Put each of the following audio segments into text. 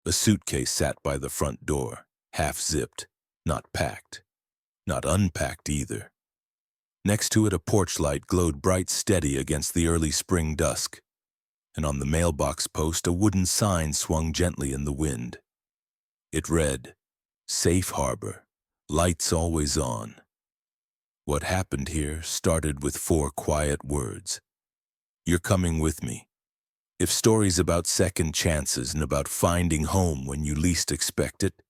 A suitcase sat by the front door, half-zipped, not packed, not unpacked either. Next to it, a porch light glowed bright steady against the early spring dusk, and on the mailbox post a wooden sign swung gently in the wind. It read, "Safe Harbor, lights always on." What happened here started with 4 quiet words. You're coming with me. If stories about second chances and about finding home when you least expect it,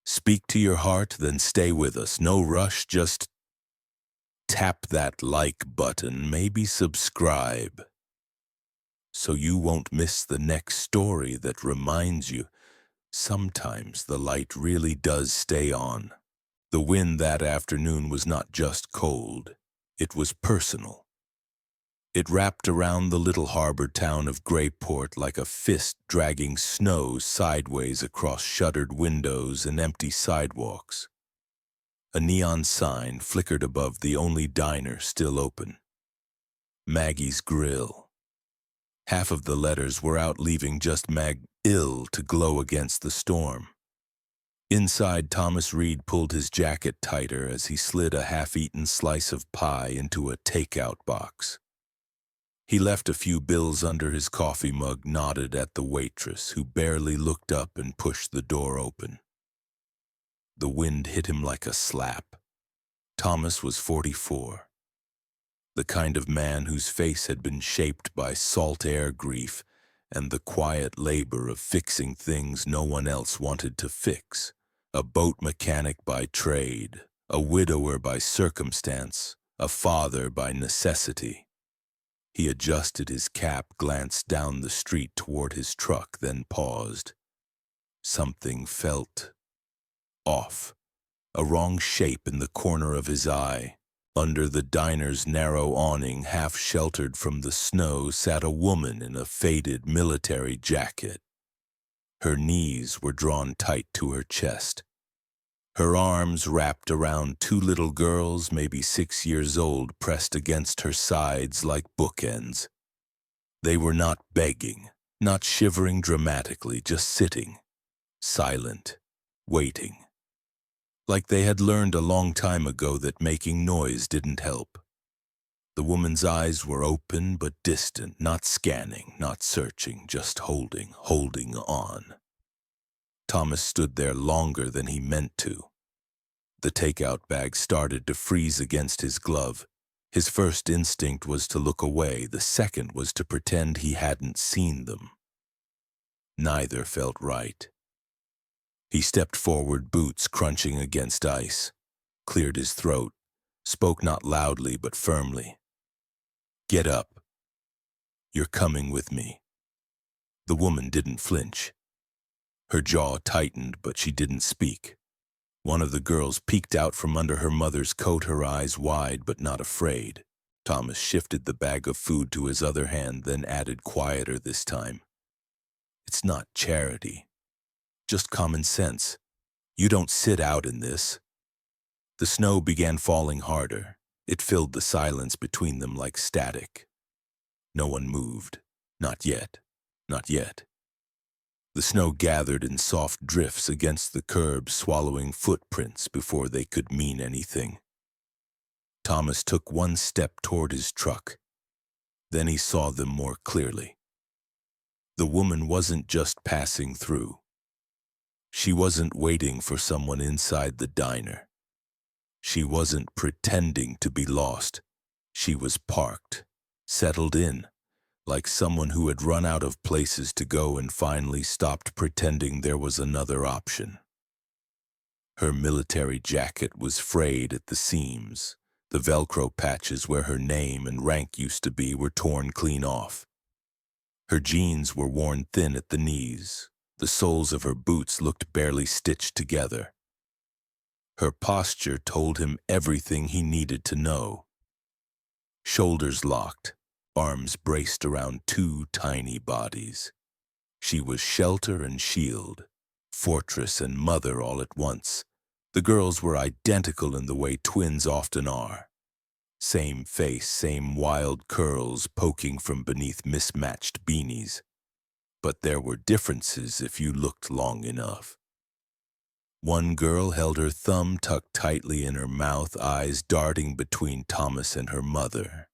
speak to your heart, then stay with us. No rush, just tap that like button, maybe subscribe, so you won't miss the next story that reminds you sometimes the light really does stay on. The wind that afternoon was not just cold, it was personal. It wrapped around the little harbor town of Grayport like a fist dragging snow sideways across shuttered windows and empty sidewalks. A neon sign flickered above the only diner still open, Maggie's Grill. Half of the letters were out, leaving just Mag-ill to glow against the storm. Inside, Thomas Reed pulled his jacket tighter as he slid a half-eaten slice of pie into a takeout box. He left a few bills under his coffee mug, nodded at the waitress, who barely looked up, and pushed the door open. The wind hit him like a slap. Thomas was 44. The kind of man whose face had been shaped by salt air grief and the quiet labor of fixing things no one else wanted to fix. A boat mechanic by trade, a widower by circumstance, a father by necessity. He adjusted his cap, glanced down the street toward his truck, then paused. Something felt off. A wrong shape in the corner of his eye. Under the diner's narrow awning, half sheltered from the snow, sat a woman in a faded military jacket. Her knees were drawn tight to her chest. Her arms wrapped around 2 little girls, maybe 6 years old, pressed against her sides like bookends. They were not begging, not shivering dramatically, just sitting, silent, waiting. Like they had learned a long time ago that making noise didn't help. The woman's eyes were open but distant, not scanning, not searching, just holding on. Thomas stood there longer than he meant to. The takeout bag started to freeze against his glove. His first instinct was to look away. The second was to pretend he hadn't seen them. Neither felt right. He stepped forward, boots crunching against ice, cleared his throat, spoke not loudly but firmly. Get up. You're coming with me. The woman didn't flinch. Her jaw tightened, but she didn't speak. One of the girls peeked out from under her mother's coat, her eyes wide but not afraid. Thomas shifted the bag of food to his other hand, then added quieter this time. It's not charity. Just common sense. You don't sit out in this. The snow began falling harder. It filled the silence between them like static. No one moved. Not yet. Not yet. The snow gathered in soft drifts against the curb, swallowing footprints before they could mean anything. Thomas took one step toward his truck. Then he saw them more clearly. The woman wasn't just passing through. She wasn't waiting for someone inside the diner. She wasn't pretending to be lost. She was parked, settled in, like someone who had run out of places to go and finally stopped pretending there was another option. Her military jacket was frayed at the seams. The Velcro patches where her name and rank used to be were torn clean off. Her jeans were worn thin at the knees. The soles of her boots looked barely stitched together. Her posture told him everything he needed to know. Shoulders locked, arms braced around 2 tiny bodies. She was shelter and shield, fortress and mother all at once. The girls were identical in the way twins often are. Same face, same wild curls poking from beneath mismatched beanies. but there were differences if you looked long enough. One girl held her thumb tucked tightly in her mouth, eyes darting between Thomas and her mother.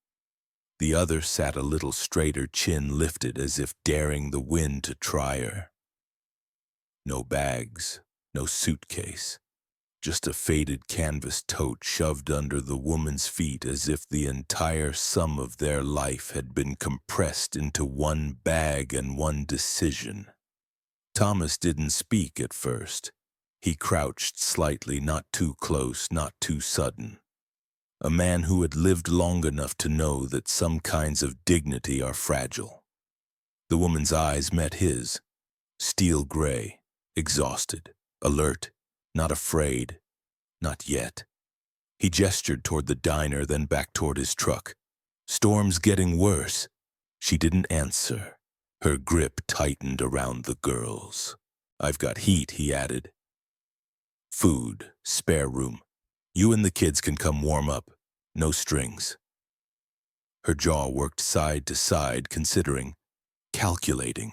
The other sat a little straighter, chin lifted as if daring the wind to try her. No bags, no suitcase, just a faded canvas tote shoved under the woman's feet as if the entire sum of their life had been compressed into one bag and one decision. Thomas didn't speak at first. He crouched slightly, not too close, not too sudden. A man who had lived long enough to know that some kinds of dignity are fragile. The woman's eyes met his, steel gray, exhausted, alert, not afraid, not yet. He gestured toward the diner, then back toward his truck. "Storm's getting worse." She didn't answer. Her grip tightened around the girls. "I've got heat," he added. "Food, spare room. You and the kids can come warm up. No strings." Her jaw worked side to side, considering, calculating.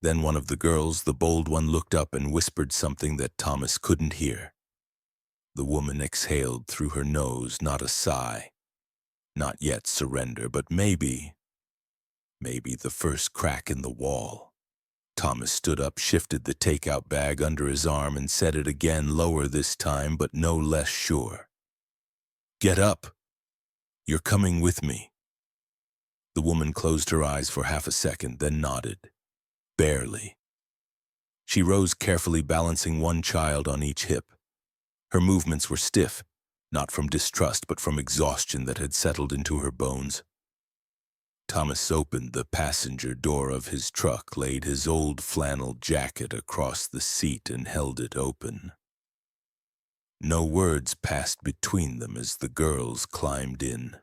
Then one of the girls, the bold one, looked up and whispered something that Thomas couldn't hear. The woman exhaled through her nose, not a sigh. Not yet surrender, but maybe the first crack in the wall. Thomas stood up, shifted the takeout bag under his arm, and said it again, lower this time, but no less sure. "Get up. You're coming with me." The woman closed her eyes for half a second, then nodded. Barely. She rose carefully, balancing one child on each hip. Her movements were stiff, not from distrust, but from exhaustion that had settled into her bones. Thomas opened the passenger door of his truck, laid his old flannel jacket across the seat, and held it open. No words passed between them as the girls climbed in.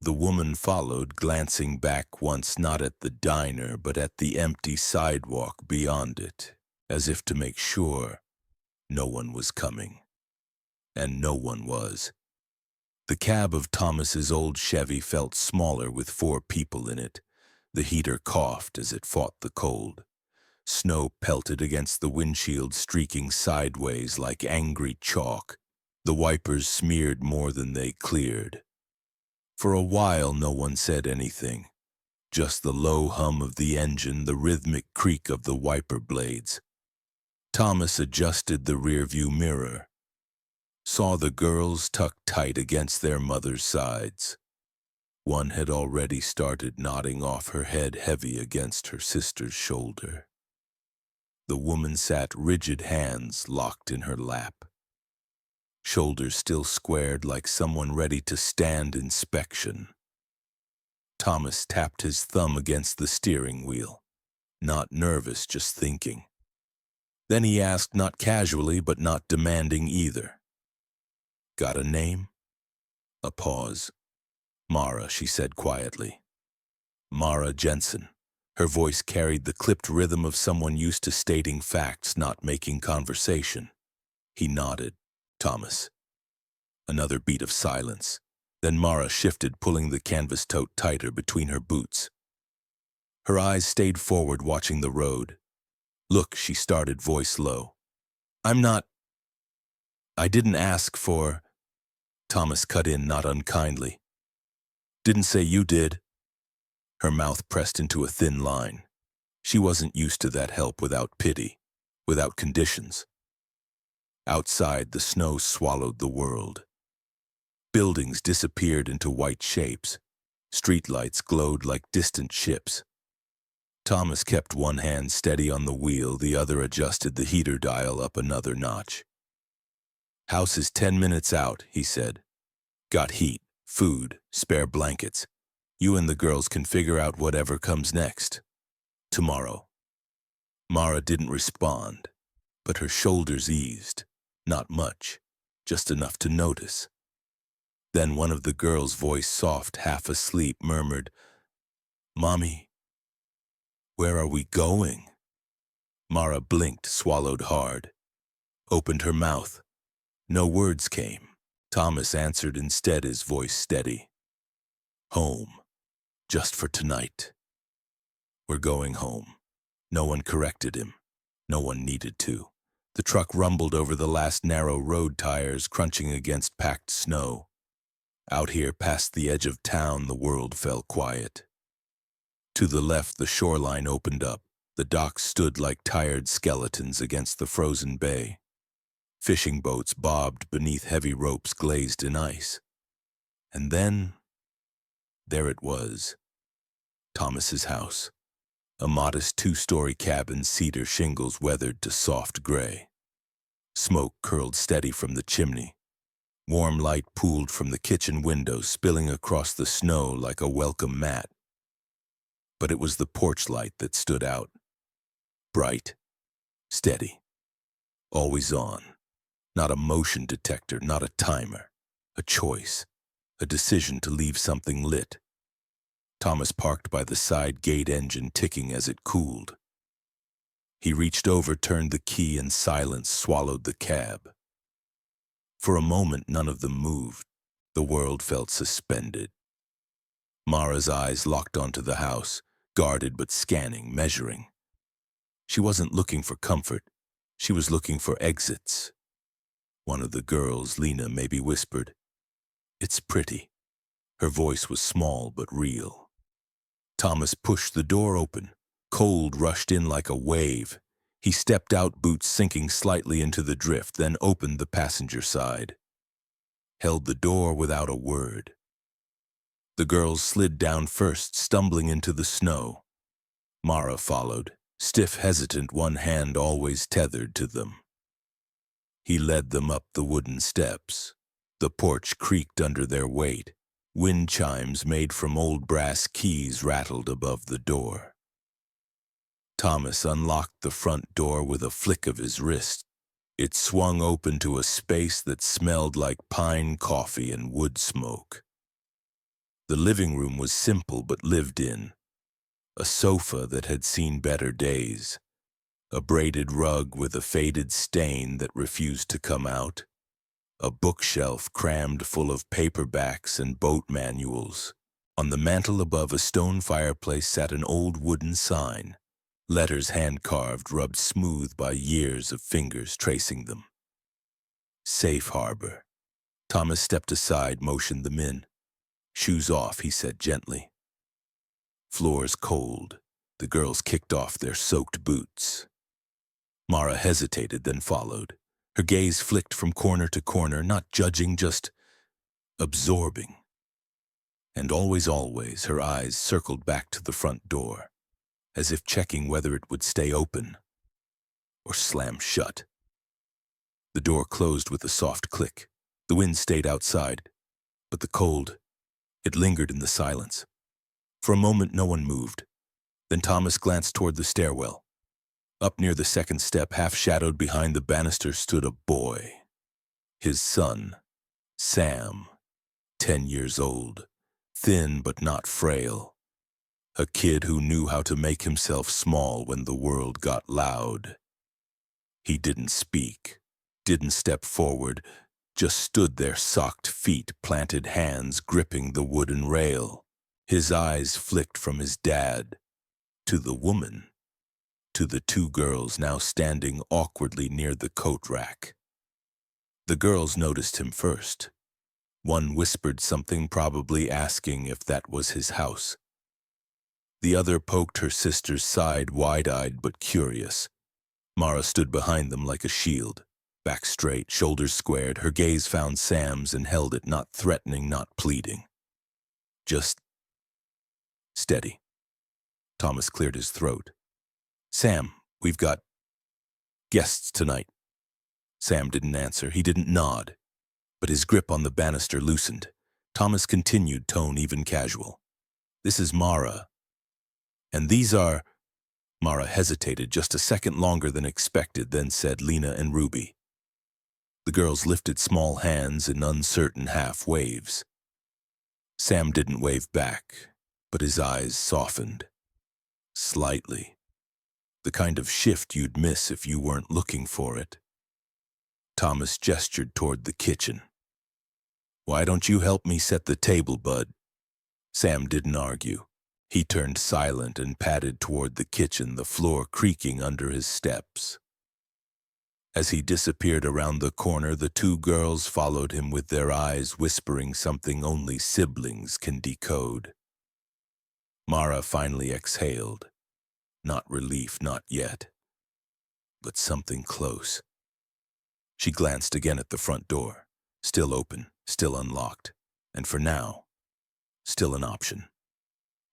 The woman followed, glancing back once, not at the diner, but at the empty sidewalk beyond it, as if to make sure no one was coming. And no one was. The cab of Thomas's old Chevy felt smaller with 4 people in it. The heater coughed as it fought the cold. Snow pelted against the windshield, streaking sideways like angry chalk. The wipers smeared more than they cleared. For a while no one said anything. Just the low hum of the engine, the rhythmic creak of the wiper blades. Thomas adjusted the rearview mirror. Saw the girls tucked tight against their mother's sides. One had already started nodding off, her head heavy against her sister's shoulder. The woman sat, rigid hands locked in her lap. Shoulders still squared like someone ready to stand inspection. Thomas tapped his thumb against the steering wheel. Not nervous, just thinking. Then he asked, not casually, but not demanding either. "Got a name?" A pause. "Mara," she said quietly. "Mara Jensen." Her voice carried the clipped rhythm of someone used to stating facts, not making conversation. He nodded. "Thomas." Another beat of silence. Then Mara shifted, pulling the canvas tote tighter between her boots. Her eyes stayed forward, watching the road. "Look," she started, voice low. I didn't ask for..." Thomas cut in, not unkindly. "Didn't say you did." Her mouth pressed into a thin line. She wasn't used to that help without pity, without conditions. Outside, the snow swallowed the world. Buildings disappeared into white shapes. Streetlights glowed like distant ships. Thomas kept one hand steady on the wheel, the other adjusted the heater dial up another notch. "House is 10 minutes out," he said. "Got heat, food, spare blankets. You and the girls can figure out whatever comes next. Tomorrow." Mara didn't respond, but her shoulders eased. Not much, just enough to notice. Then one of the girls' voice, soft, half asleep, murmured, "Mommy, where are we going?" Mara blinked, swallowed hard, opened her mouth. No words came. Thomas answered instead, his voice steady. "Home. Just for tonight." "We're going home." No one corrected him. No one needed to. The truck rumbled over the last narrow road tires, crunching against packed snow. Out here, past the edge of town, the world fell quiet. To the left, the shoreline opened up. The docks stood like tired skeletons against the frozen bay. Fishing boats bobbed beneath heavy ropes glazed in ice. And then, there it was, Thomas's house. A modest two-story cabin, cedar shingles weathered to soft gray. Smoke curled steady from the chimney. Warm light pooled from the kitchen window, spilling across the snow like a welcome mat. But it was the porch light that stood out. Bright, steady, always on. Not a motion detector, not a timer. A choice, a decision to leave something lit. Thomas parked by the side gate, engine ticking as it cooled. He reached over, turned the key, and silence swallowed the cab. For a moment, none of them moved. The world felt suspended. Mara's eyes locked onto the house, guarded but scanning, measuring. She wasn't looking for comfort. She was looking for exits. One of the girls, Lena, maybe whispered, "It's pretty." Her voice was small but real. Thomas pushed the door open. Cold rushed in like a wave. He stepped out, boots sinking slightly into the drift, then opened the passenger side. Held the door without a word. The girls slid down first, stumbling into the snow. Mara followed, stiff, hesitant, one hand always tethered to them. He led them up the wooden steps. The porch creaked under their weight. Wind chimes made from old brass keys rattled above the door. Thomas unlocked the front door with a flick of his wrist. It swung open to a space that smelled like pine, coffee, and wood smoke. The living room was simple but lived in. A sofa that had seen better days. A braided rug with a faded stain that refused to come out. A bookshelf crammed full of paperbacks and boat manuals. On the mantel above a stone fireplace sat an old wooden sign. Letters hand-carved, rubbed smooth by years of fingers tracing them. Safe harbor. Thomas stepped aside, motioned them in. "Shoes off," he said gently. Floors cold. The girls kicked off their soaked boots. Mara hesitated, then followed. Her gaze flicked from corner to corner, not judging, just absorbing. And always, her eyes circled back to the front door, as if checking whether it would stay open or slam shut. The door closed with a soft click. The wind stayed outside, but the cold, it lingered in the silence. For a moment, no one moved. Then Thomas glanced toward the stairwell. Up near the second step, half-shadowed behind the banister, stood a boy. His son, Sam, 10 years old, thin but not frail. A kid who knew how to make himself small when the world got loud. He didn't speak, didn't step forward, just stood there, socked feet, planted hands gripping the wooden rail. His eyes flicked from his dad to the woman, to the two girls now standing awkwardly near the coat rack. The girls noticed him first. One whispered something, probably asking if that was his house. The other poked her sister's side, wide-eyed but curious. Mara stood behind them like a shield, back straight, shoulders squared. Her gaze found Sam's and held it, not threatening, not pleading. Just steady. Thomas cleared his throat. "Sam, we've got guests tonight." Sam didn't answer. He didn't nod, but his grip on the banister loosened. Thomas continued, tone even casual. "This is Mara. And these are—" Mara hesitated just a second longer than expected, then said Lena and Ruby. The girls lifted small hands in uncertain half-waves. Sam didn't wave back, but his eyes softened. Slightly. The kind of shift you'd miss if you weren't looking for it. Thomas gestured toward the kitchen. "Why don't you help me set the table, bud?" Sam didn't argue. He turned silent and padded toward the kitchen, the floor creaking under his steps. As he disappeared around the corner, the two girls followed him with their eyes, whispering something only siblings can decode. Mara finally exhaled. Not relief, not yet, but something close. She glanced again at the front door, still open, still unlocked, and for now, still an option.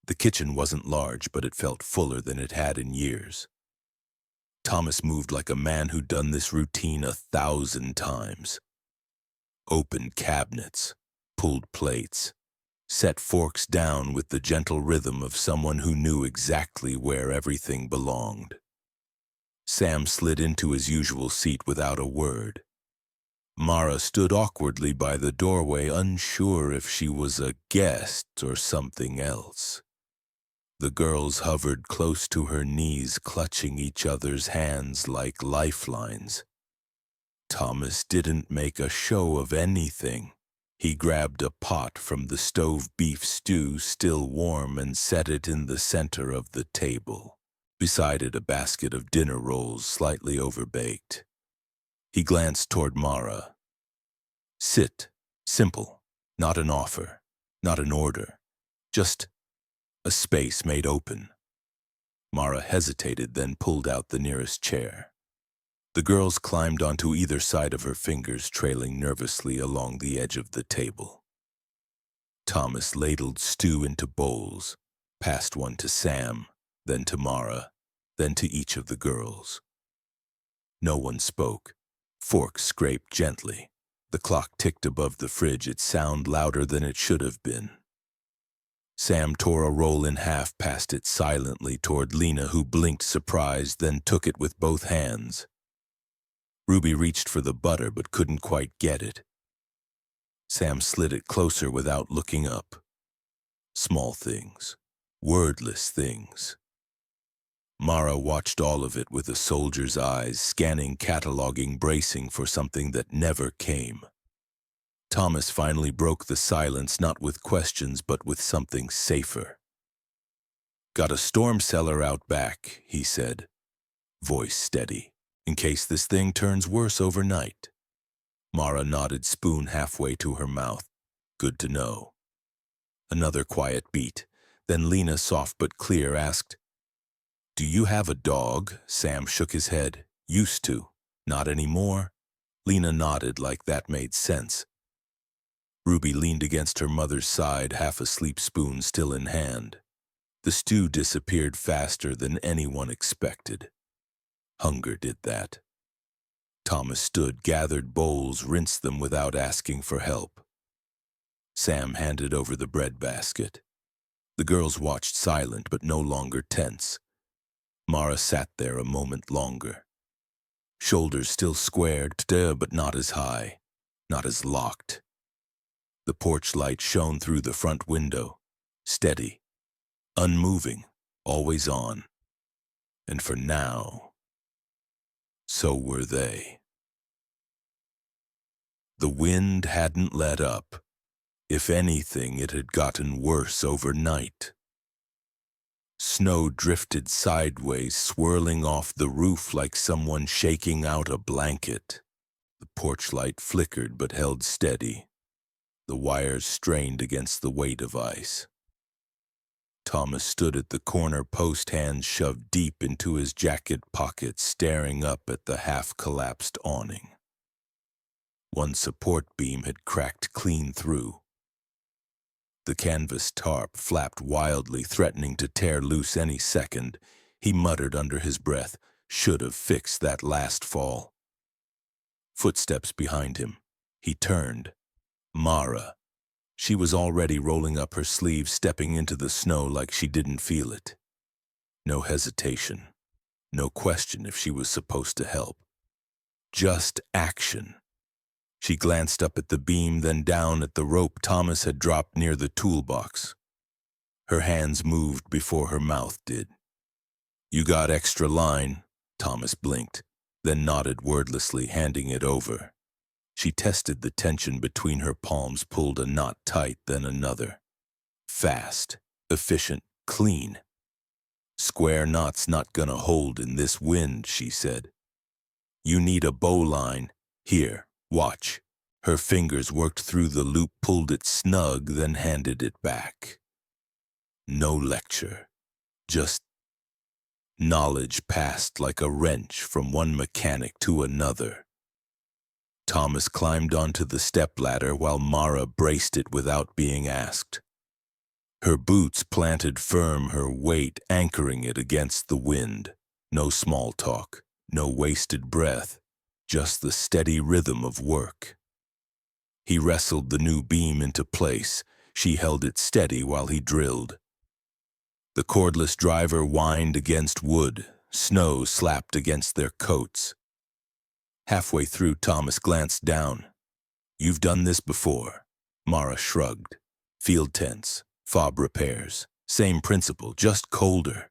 The kitchen wasn't large, but it felt fuller than it had in years. Thomas moved like a man who'd done this routine 1,000 times. Opened cabinets, pulled plates, set forks down with the gentle rhythm of someone who knew exactly where everything belonged. Sam slid into his usual seat without a word. Mara stood awkwardly by the doorway, unsure if she was a guest or something else. The girls hovered close to her knees, clutching each other's hands like lifelines. Thomas didn't make a show of anything. He grabbed a pot from the stove beef stew, still warm, and set it in the center of the table. Beside it, a basket of dinner rolls, slightly overbaked. He glanced toward Mara. Sit. Simple. Not an offer. Not an order. Just a space made open. Mara hesitated, then pulled out the nearest chair. The girls climbed onto either side of her, fingers trailing nervously along the edge of the table. Thomas ladled stew into bowls, passed one to Sam, then to Mara, then to each of the girls. No one spoke. Forks scraped gently. The clock ticked above the fridge, its sound louder than it should have been. Sam tore a roll in half, passed it silently toward Lena, who blinked surprised, then took it with both hands. Ruby reached for the butter but couldn't quite get it. Sam slid it closer without looking up. Small things, wordless things. Mara watched all of it with a soldier's eyes, scanning, cataloging, bracing for something that never came. Thomas finally broke the silence, not with questions, but with something safer. "Got a storm cellar out back," he said, voice steady, "in case this thing turns worse overnight." Mara nodded, spoon halfway to her mouth. "Good to know." Another quiet beat. Then Lena, soft but clear, asked, "Do you have a dog?" Sam shook his head. "Used to. Not anymore?" Lena nodded, like that made sense. Ruby leaned against her mother's side, half asleep, spoon still in hand. The stew disappeared faster than anyone expected. Hunger did that. Thomas stood, gathered bowls, rinsed them without asking for help. Sam handed over the bread basket. The girls watched, silent but no longer tense. Mara sat there a moment longer. Shoulders still squared, but not as high, not as locked. The porch light shone through the front window, steady, unmoving, always on. And for now, so were they. The wind hadn't let up. If anything, it had gotten worse overnight. Snow drifted sideways, swirling off the roof like someone shaking out a blanket. The porch light flickered but held steady. The wires strained against the weight of ice. Thomas stood at the corner post, hands shoved deep into his jacket pockets, staring up at the half-collapsed awning. One support beam had cracked clean through. The canvas tarp flapped wildly, threatening to tear loose any second. He muttered under his breath, "Should have fixed that last fall." Footsteps behind him. He turned. Mara. She was already rolling up her sleeves, stepping into the snow like she didn't feel it. No hesitation. No question if she was supposed to help. Just action. She glanced up at the beam, then down at the rope Thomas had dropped near the toolbox. Her hands moved before her mouth did. "You got extra line?" Thomas blinked, then nodded wordlessly, handing it over. She tested the tension between her palms, pulled a knot tight, then another. Fast, efficient, clean. "Square knot's not gonna hold in this wind," she said. "You need a bowline. Here, watch." Her fingers worked through the loop, pulled it snug, then handed it back. No lecture, just knowledge passed like a wrench from one mechanic to another. Thomas climbed onto the stepladder while Mara braced it without being asked. Her boots planted firm, her weight anchoring it against the wind. No small talk, no wasted breath, just the steady rhythm of work. He wrestled the new beam into place. She held it steady while he drilled. The cordless driver whined against wood. Snow slapped against their coats. Halfway through, Thomas glanced down. "You've done this before." Mara shrugged. "Field tents, fob repairs, same principle, just colder."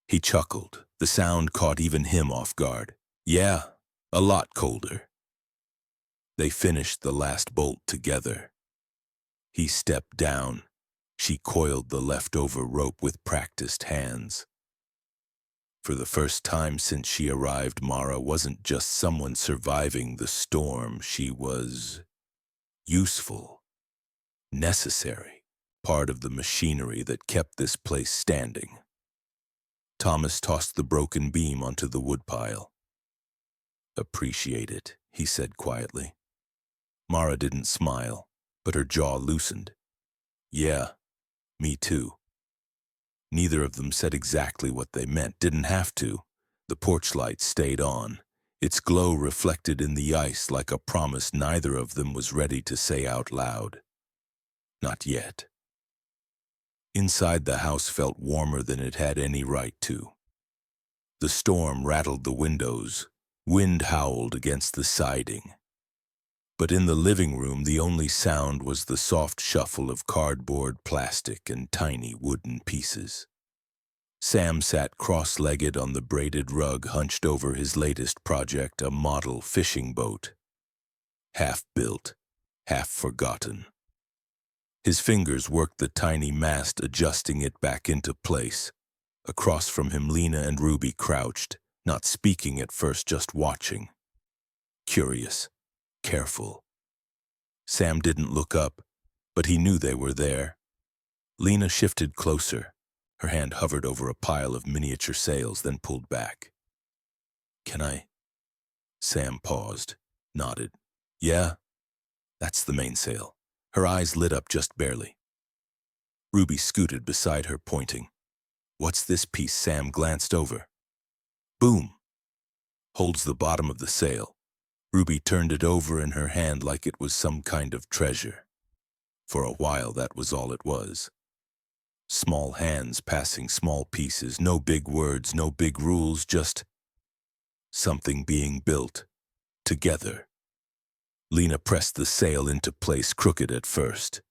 He chuckled. The sound caught even him off guard. "Yeah, a lot colder." They finished the last bolt together. He stepped down. She coiled the leftover rope with practiced hands. For the first time since she arrived, Mara wasn't just someone surviving the storm. She was useful, necessary, part of the machinery that kept this place standing. Thomas tossed the broken beam onto the woodpile. "Appreciate it," he said quietly. Mara didn't smile, but her jaw loosened. "Yeah, me too." Neither of them said exactly what they meant, didn't have to. The porch light stayed on. Its glow reflected in the ice like a promise neither of them was ready to say out loud. Not yet. Inside, the house felt warmer than it had any right to. The storm rattled the windows. Wind howled against the siding. But in the living room, the only sound was the soft shuffle of cardboard, plastic, and tiny wooden pieces. Sam sat cross-legged on the braided rug, hunched over his latest project, a model fishing boat. Half built, half forgotten. His fingers worked the tiny mast, adjusting it back into place. Across from him, Lena and Ruby crouched, not speaking at first, just watching. Curious. Careful. Sam didn't look up, but he knew they were there. Lena shifted closer. Her hand hovered over a pile of miniature sails, then pulled back. "Can I?" Sam paused, nodded. "Yeah, that's the mainsail." Her eyes lit up just barely. Ruby scooted beside her, pointing. "What's this piece?" Sam glanced over. Boom! Holds the bottom of the sail. Ruby turned it over in her hand like it was some kind of treasure. For a while, that was all it was. Small hands passing small pieces, no big words, no big rules, just something being built together. Lena pressed the sail into place, crooked at first.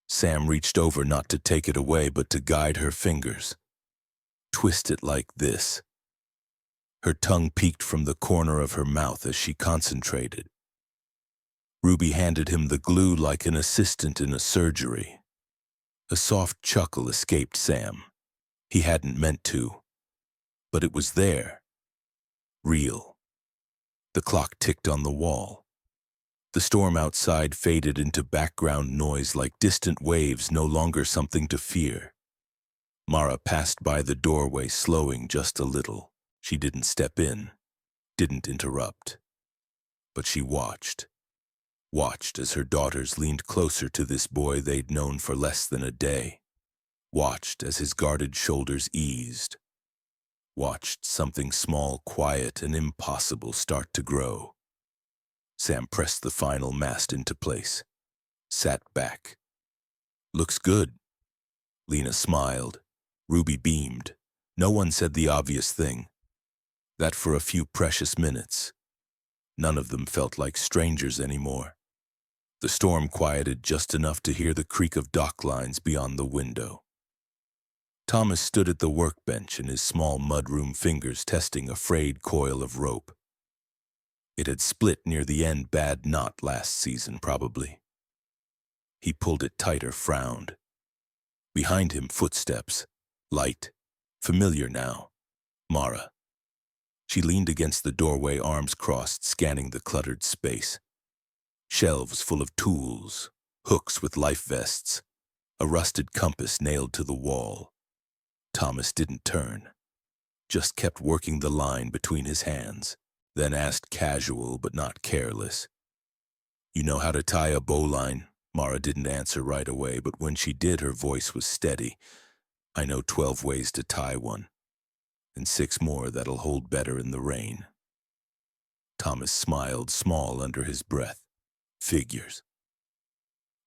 Sam reached over, not to take it away, but to guide her fingers. "Twist it like this." Her tongue peeked from the corner of her mouth as she concentrated. Ruby handed him the glue like an assistant in a surgery. A soft chuckle escaped Sam. He hadn't meant to, but it was there. Real. The clock ticked on the wall. The storm outside faded into background noise like distant waves, no longer something to fear. Mara passed by the doorway, slowing just a little. She didn't step in, didn't interrupt. But she watched as her daughters leaned closer to this boy they'd known for less than a day. Watched as his guarded shoulders eased. Watched something small, quiet, and impossible start to grow. Sam pressed the final mast into place. Sat back. "Looks good." Lena smiled. Ruby beamed. No one said the obvious thing. That for a few precious minutes. None of them felt like strangers anymore. The storm quieted just enough to hear the creak of dock lines beyond the window. Thomas stood at the workbench in his small mudroom fingers, testing a frayed coil of rope. It had split near the end, bad knot last season, probably. He pulled it tighter, frowned. Behind him, footsteps. Light. Familiar now. Mara. She leaned against the doorway, arms crossed, scanning the cluttered space. Shelves full of tools, hooks with life vests, a rusted compass nailed to the wall. Thomas didn't turn, just kept working the line between his hands, then asked casual but not careless. "You know how to tie a bowline?" Mara didn't answer right away, but when she did, her voice was steady. "I know 12 ways to tie one, and 6 more that'll hold better in the rain." Thomas smiled, small under his breath. Figures.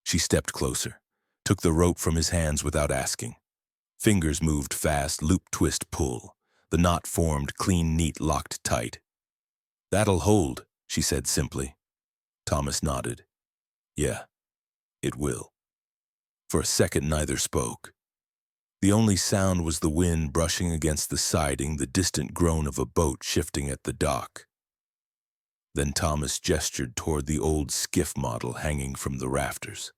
She stepped closer, took the rope from his hands without asking. Fingers moved fast, loop, twist, pull. The knot formed, clean, neat, locked tight. "That'll hold," she said simply. Thomas nodded. "Yeah, it will." For a second, neither spoke. The only sound was the wind brushing against the siding, the distant groan of a boat shifting at the dock. Then Thomas gestured toward the old skiff model hanging from the rafters.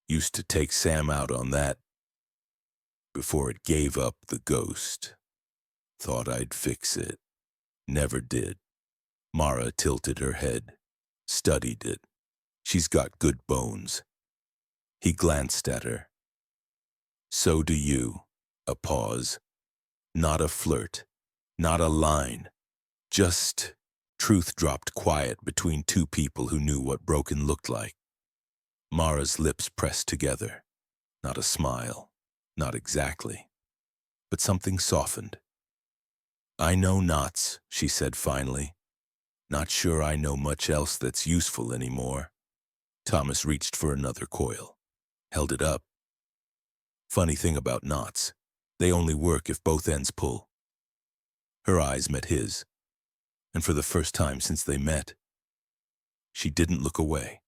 "Used to take Sam out on that before it gave up the ghost. Thought I'd fix it. Never did." Mara tilted her head, studied it. "She's got good bones." He glanced at her. "So do you." A pause. Not a flirt, not a line. Just truth dropped quiet between two people who knew what broken looked like. Mara's lips pressed together. Not a smile, not exactly. But something softened. "I know knots," she said finally. "Not sure I know much else that's useful anymore." Thomas reached for another coil, held it up. "Funny thing about knots, they only work if both ends pull." Her eyes met his, and for the first time since they met, she didn't look away.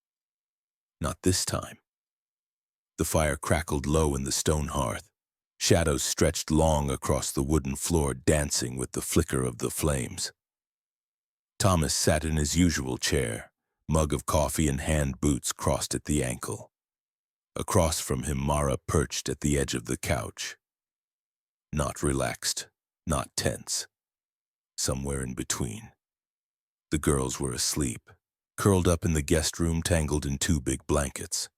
Not this time. The fire crackled low in the stone hearth. Shadows stretched long across the wooden floor, dancing with the flicker of the flames. Thomas sat in his usual chair, mug of coffee and hand boots crossed at the ankle. Across from him, Mara perched at the edge of the couch. Not relaxed, not tense. Somewhere in between. The girls were asleep, curled up in the guest room, tangled in 2 big blankets.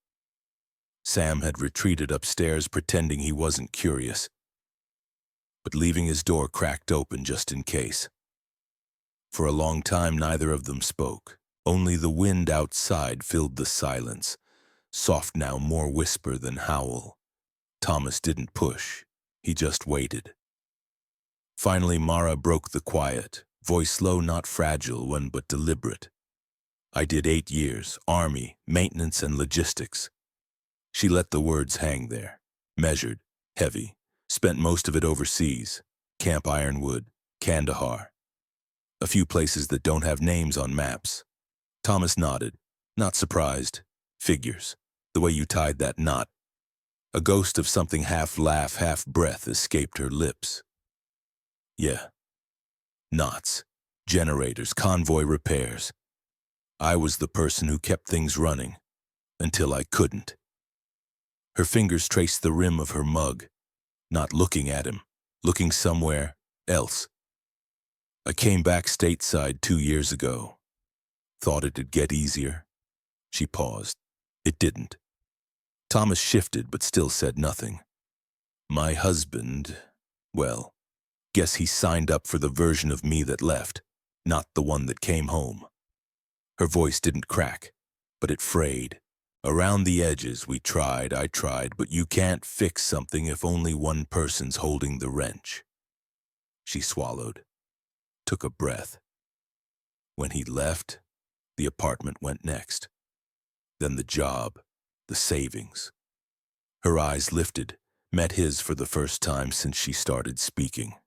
Sam had retreated upstairs, pretending he wasn't curious, but leaving his door cracked open just in case. For a long time, neither of them spoke. Only the wind outside filled the silence, soft now, more whisper than howl. Thomas didn't push. He just waited. Finally, Mara broke the quiet, voice low, not fragile one, but deliberate. "I did 8 years, Army, maintenance and logistics." She let the words hang there, measured, heavy, spent most of it overseas, Camp Ironwood, Kandahar. A few places that don't have names on maps. Thomas nodded, not surprised. "Figures, the way you tied that knot." A ghost of something half laugh, half breath escaped her lips. "Yeah. Knots, generators, convoy repairs. I was the person who kept things running, until I couldn't." Her fingers traced the rim of her mug, not looking at him, looking somewhere else. "I came back stateside 2 years ago. Thought it'd get easier." She paused. It didn't. Thomas shifted, but still said nothing. "My husband, well, guess he signed up for the version of me that left, not the one that came home." Her voice didn't crack, but it frayed. "Around the edges I tried, but you can't fix something if only one person's holding the wrench." She swallowed, took a breath. When he left, the apartment went next. Then the job, the savings. Her eyes lifted, met his for the first time since she started speaking.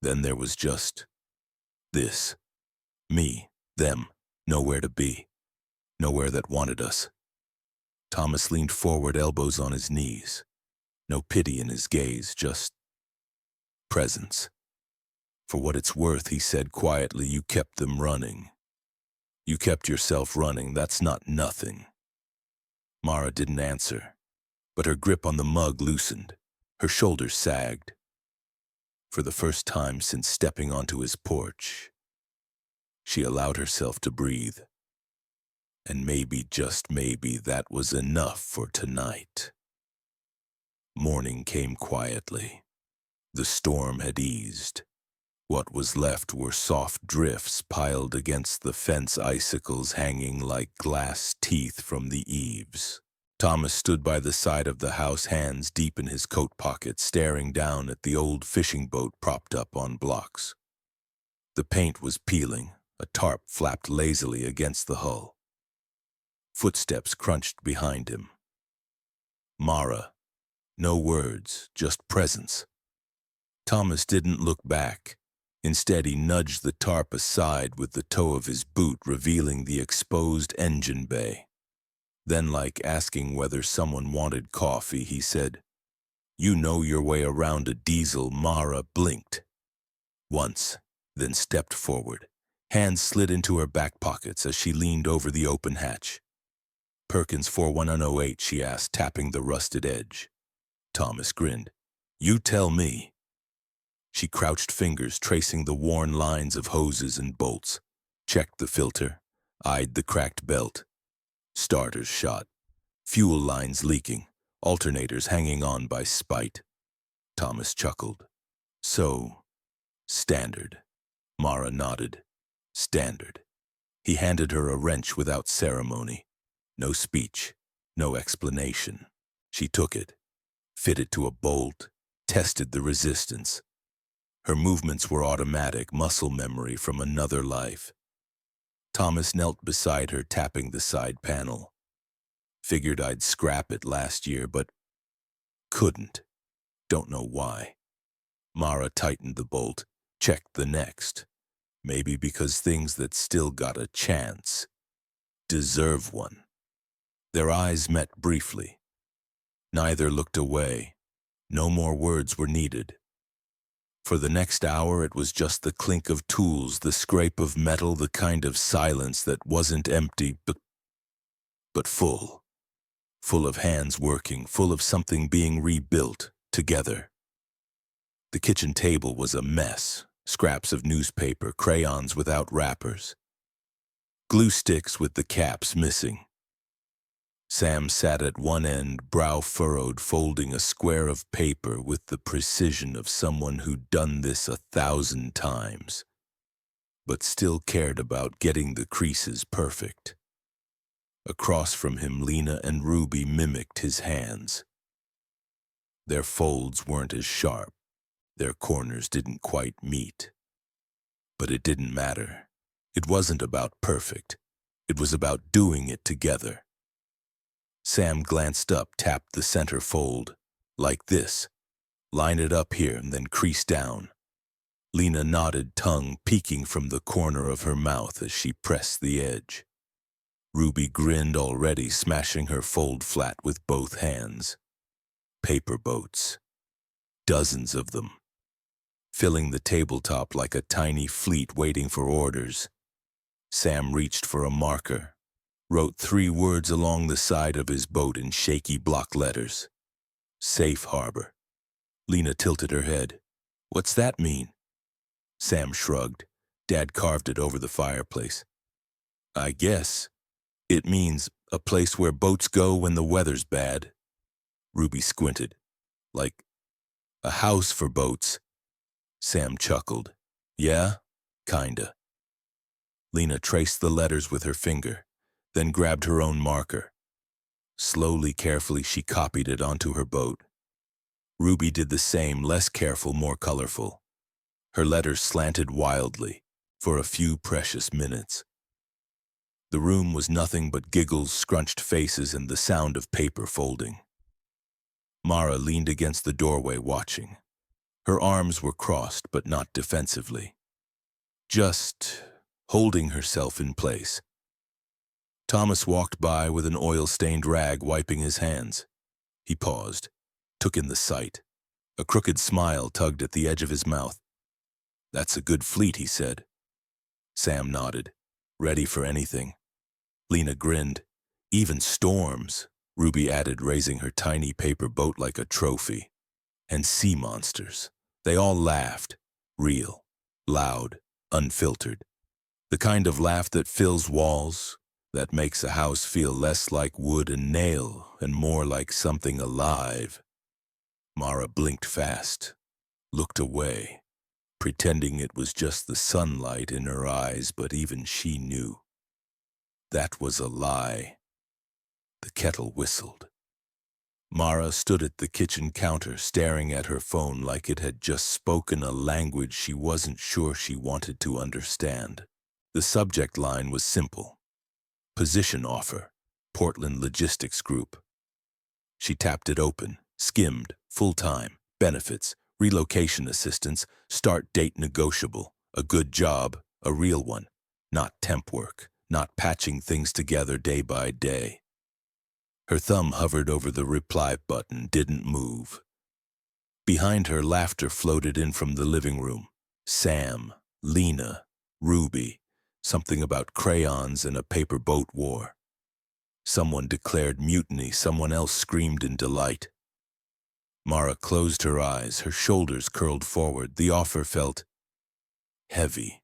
Then there was just this. Me, them, nowhere to be. Nowhere that wanted us. Thomas leaned forward, elbows on his knees. No pity in his gaze, just presence. "For what it's worth," he said quietly, "you kept them running. You kept yourself running, that's not nothing." Mara didn't answer, but her grip on the mug loosened. Her shoulders sagged. For the first time since stepping onto his porch, she allowed herself to breathe. And maybe, just maybe, that was enough for tonight. Morning came quietly. The storm had eased. What was left were soft drifts piled against the fence, icicles hanging like glass teeth from the eaves. Thomas stood by the side of the house, hands deep in his coat pockets, staring down at the old fishing boat propped up on blocks. The paint was peeling. A tarp flapped lazily against the hull. Footsteps crunched behind him. Mara. No words, just presence. Thomas didn't look back. Instead, he nudged the tarp aside with the toe of his boot, revealing the exposed engine bay. Then, like asking whether someone wanted coffee, he said, "You know your way around a diesel." Mara blinked once, then stepped forward. Hands slid into her back pockets as she leaned over the open hatch. "Perkins 41108, she asked, tapping the rusted edge. Thomas grinned. "You tell me." She crouched, fingers tracing the worn lines of hoses and bolts, checked the filter, eyed the cracked belt. Starters shot, fuel lines leaking, alternators hanging on by spite. Thomas chuckled. "So, standard." Mara nodded. "Standard." He handed her a wrench without ceremony. No speech, no explanation. She took it, fitted to a bolt, tested the resistance. Her movements were automatic, muscle memory from another life. Thomas knelt beside her, tapping the side panel. "Figured I'd scrap it last year, but couldn't. Don't know why." Mara tightened the bolt, checked the next. Maybe because things that still got a chance deserve one. Their eyes met briefly. Neither looked away. No more words were needed. For the next hour, it was just the clink of tools, the scrape of metal, the kind of silence that wasn't empty, but full. Full of hands working, full of something being rebuilt together. The kitchen table was a mess. Scraps of newspaper, crayons without wrappers, glue sticks with the caps missing. Sam sat at one end, brow furrowed, folding a square of paper with the precision of someone who'd done this 1,000 times, but still cared about getting the creases perfect. Across from him, Lena and Ruby mimicked his hands. Their folds weren't as sharp. Their corners didn't quite meet. But it didn't matter. It wasn't about perfect. It was about doing it together. Sam glanced up, tapped the center fold. "Like this. Line it up here and then crease down." Lena nodded, tongue peeking from the corner of her mouth as she pressed the edge. Ruby grinned already, smashing her fold flat with both hands. Paper boats. Dozens of them. Filling the tabletop like a tiny fleet waiting for orders. Sam reached for a marker, wrote 3 words along the side of his boat in shaky block letters. "Safe harbor." Lena tilted her head. "What's that mean?" Sam shrugged. Dad carved it over the fireplace. "I guess it means a place where boats go when the weather's bad." Ruby squinted. "Like a house for boats." Sam chuckled. "Yeah, kinda." Lena traced the letters with her finger, then grabbed her own marker. Slowly, carefully, she copied it onto her boat. Ruby did the same, less careful, more colorful. Her letters slanted wildly for a few precious minutes. The room was nothing but giggles, scrunched faces, and the sound of paper folding. Mara leaned against the doorway, watching. Her arms were crossed, but not defensively. Just holding herself in place. Thomas walked by with an oil-stained rag, wiping his hands. He paused, took in the sight. A crooked smile tugged at the edge of his mouth. "That's a good fleet," he said. Sam nodded, ready for anything. Lena grinned. "Even storms," Ruby added, raising her tiny paper boat like a trophy. and sea monsters. They all laughed, real, loud, unfiltered. The kind of laugh that fills walls, that makes a house feel less like wood and nail and more like something alive. Mara blinked fast, looked away, pretending it was just the sunlight in her eyes, but even she knew. That was a lie. The kettle whistled. Mara stood at the kitchen counter, staring at her phone like it had just spoken a language she wasn't sure she wanted to understand. The subject line was simple. Position offer, Portland Logistics Group. She tapped it open, skimmed, full-time, benefits, relocation assistance, start date negotiable, a good job, a real one, not temp work, not patching things together day by day. Her thumb hovered over the reply button, didn't move. Behind her, laughter floated in from the living room. Sam, Lena, Ruby, something about crayons and a paper boat war. Someone declared mutiny, someone else screamed in delight. Mara closed her eyes, her shoulders curled forward. The offer felt heavy,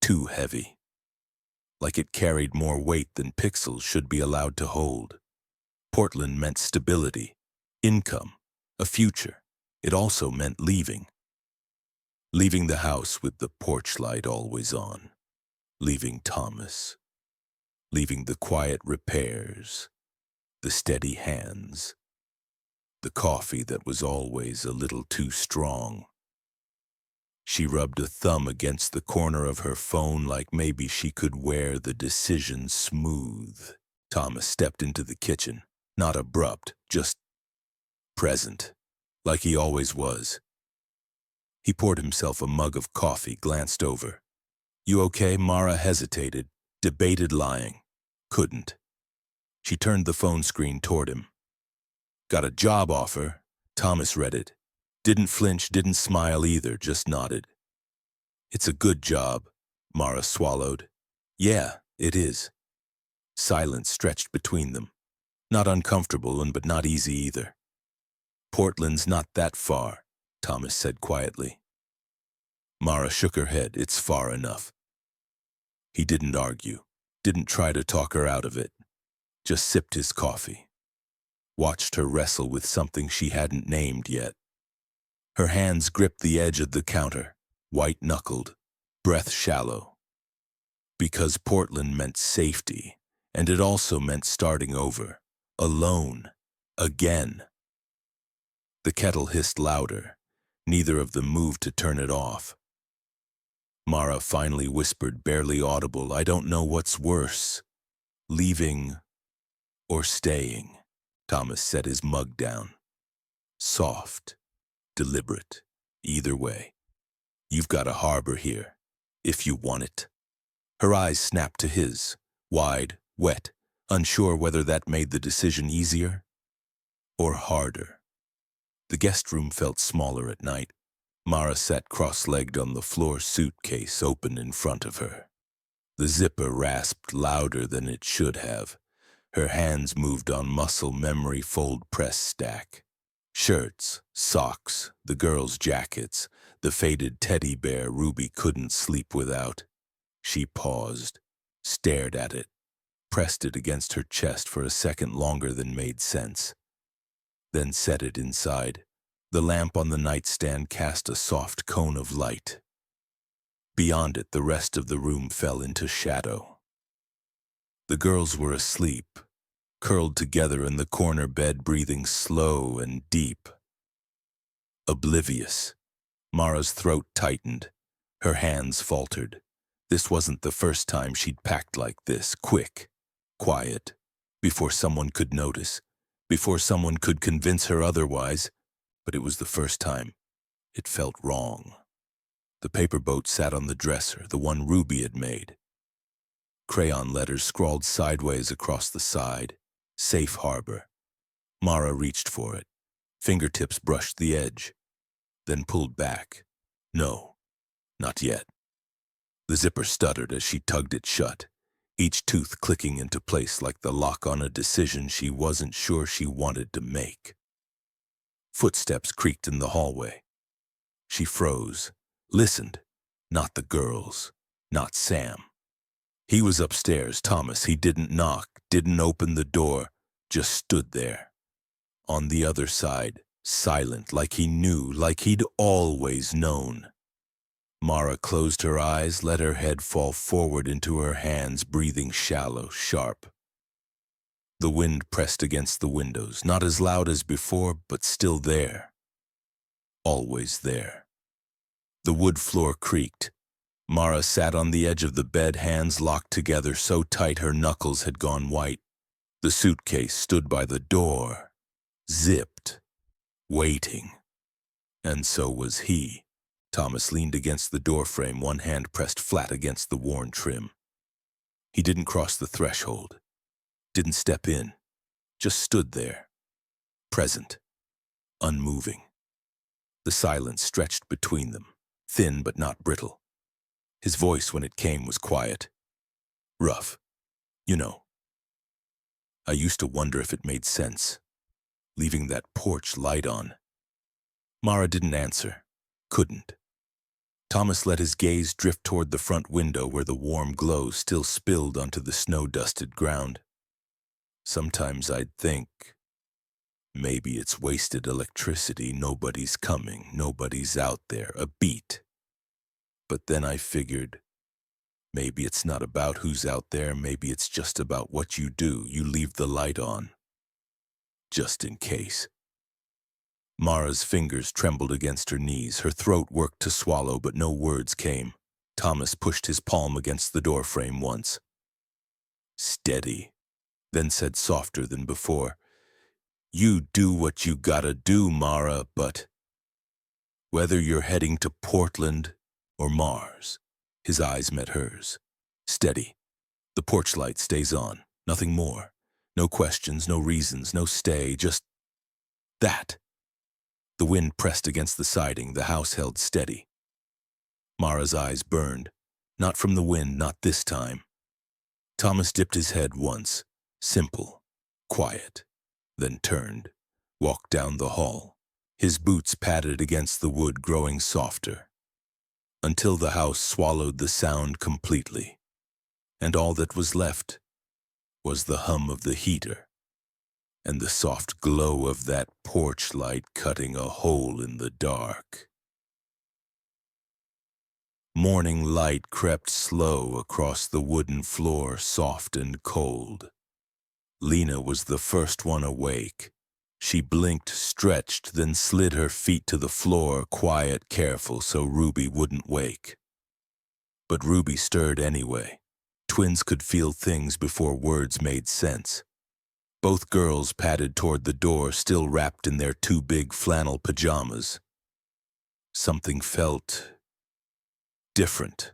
too heavy, like it carried more weight than pixels should be allowed to hold. Portland meant stability, income, a future. It also meant leaving. Leaving the house with the porch light always on. Leaving Thomas. Leaving the quiet repairs, the steady hands, the coffee that was always a little too strong. She rubbed a thumb against the corner of her phone like maybe she could wear the decision smooth. Thomas stepped into the kitchen, not abrupt, just present, like he always was. He poured himself a mug of coffee, glanced over. "You okay?" Mara hesitated, debated lying. Couldn't. She turned the phone screen toward him. "Got a job offer." Thomas read it. Didn't flinch, didn't smile either, just nodded. "It's a good job," Mara swallowed. "Yeah, it is." Silence stretched between them. Not uncomfortable, but not easy either. "Portland's not that far," Thomas said quietly. Mara shook her head. "It's far enough." He didn't argue, didn't try to talk her out of it, just sipped his coffee. Watched her wrestle with something she hadn't named yet. Her hands gripped the edge of the counter, white-knuckled, breath shallow. Because Portland meant safety, and it also meant starting over, alone, again. The kettle hissed louder. Neither of them moved to turn it off. Mara finally whispered, barely audible, "I don't know what's worse, leaving or staying." Thomas set his mug down. Soft, deliberate, either way. "You've got a harbor here, if you want it." Her eyes snapped to his, wide, wet, unsure whether that made the decision easier or harder. The guest room felt smaller at night. Mara sat cross-legged on the floor, suitcase open in front of her. The zipper rasped louder than it should have. Her hands moved on muscle memory fold press stack. Shirts, socks, the girls' jackets, the faded teddy bear Ruby couldn't sleep without. She paused, stared at it, pressed it against her chest for a second longer than made sense. Then set it inside. The lamp on the nightstand cast a soft cone of light. Beyond it, the rest of the room fell into shadow. The girls were asleep, curled together in the corner bed, breathing slow and deep. Oblivious. Mara's throat tightened. Her hands faltered. This wasn't the first time she'd packed like this, quick, quiet, before someone could notice, before someone could convince her otherwise. But it was the first time. It felt wrong. The paper boat sat on the dresser, the one Ruby had made. Crayon letters scrawled sideways across the side. Safe harbor. Mara reached for it. Fingertips brushed the edge, then pulled back. No, not yet. The zipper stuttered as she tugged it shut, each tooth clicking into place like the lock on a decision she wasn't sure she wanted to make. Footsteps creaked in the hallway. She froze, listened. Not the girls, not Sam. He was upstairs, Thomas. He didn't knock, didn't open the door, just stood there. On the other side, silent, like he knew, like he'd always known. Mara closed her eyes, let her head fall forward into her hands, breathing shallow, sharp. The wind pressed against the windows, not as loud as before, but still there. Always there. The wood floor creaked. Mara sat on the edge of the bed, hands locked together so tight her knuckles had gone white. The suitcase stood by the door, zipped, waiting. And so was he. Thomas leaned against the doorframe, one hand pressed flat against the worn trim. He didn't cross the threshold, didn't step in, just stood there, present, unmoving. The silence stretched between them, thin but not brittle. His voice, when it came, was quiet. Rough. You know. I used to wonder if it made sense, leaving that porch light on. Mara didn't answer, couldn't. Thomas let his gaze drift toward the front window where the warm glow still spilled onto the snow-dusted ground. Sometimes I'd think, maybe it's wasted electricity, nobody's coming, nobody's out there, a beat. But then I figured, maybe it's not about who's out there, maybe it's just about what you do. You leave the light on, just in case. Mara's fingers trembled against her knees. Her throat worked to swallow, but no words came. Thomas pushed his palm against the doorframe once. Steady, then said softer than before, "You do what you gotta do, Mara, but whether you're heading to Portland or Mars." His eyes met hers. Steady. The porch light stays on. Nothing more. No questions, no reasons, no stay, just that. The wind pressed against the siding. The house held steady. Mara's eyes burned. Not from the wind, not this time. Thomas dipped his head once. Simple. Quiet. Then turned. Walked down the hall. His boots padded against the wood, growing softer. Until the house swallowed the sound completely. And all that was left was the hum of the heater and the soft glow of that porch light cutting a hole in the dark. Morning light crept slow across the wooden floor, soft and cold. Lena was the first one awake. She blinked, stretched, then slid her feet to the floor, quiet, careful, so Ruby wouldn't wake. But Ruby stirred anyway. Twins could feel things before words made sense. Both girls padded toward the door, still wrapped in their two big flannel pajamas. Something felt different.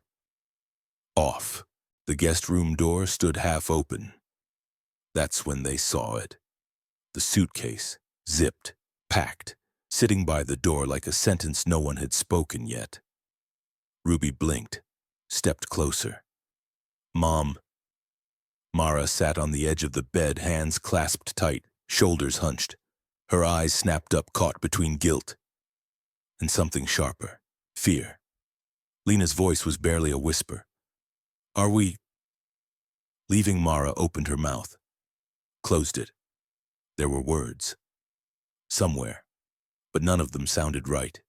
Off. The guest room door stood half open. That's when they saw it. The suitcase, zipped, packed, sitting by the door like a sentence no one had spoken yet. Ruby blinked, stepped closer. "Mom." Mara sat on the edge of the bed, hands clasped tight, shoulders hunched. Her eyes snapped up, caught between guilt and something sharper, fear. Lena's voice was barely a whisper. "Are we leaving?" Mara opened her mouth, closed it. There were words. Somewhere. But none of them sounded right.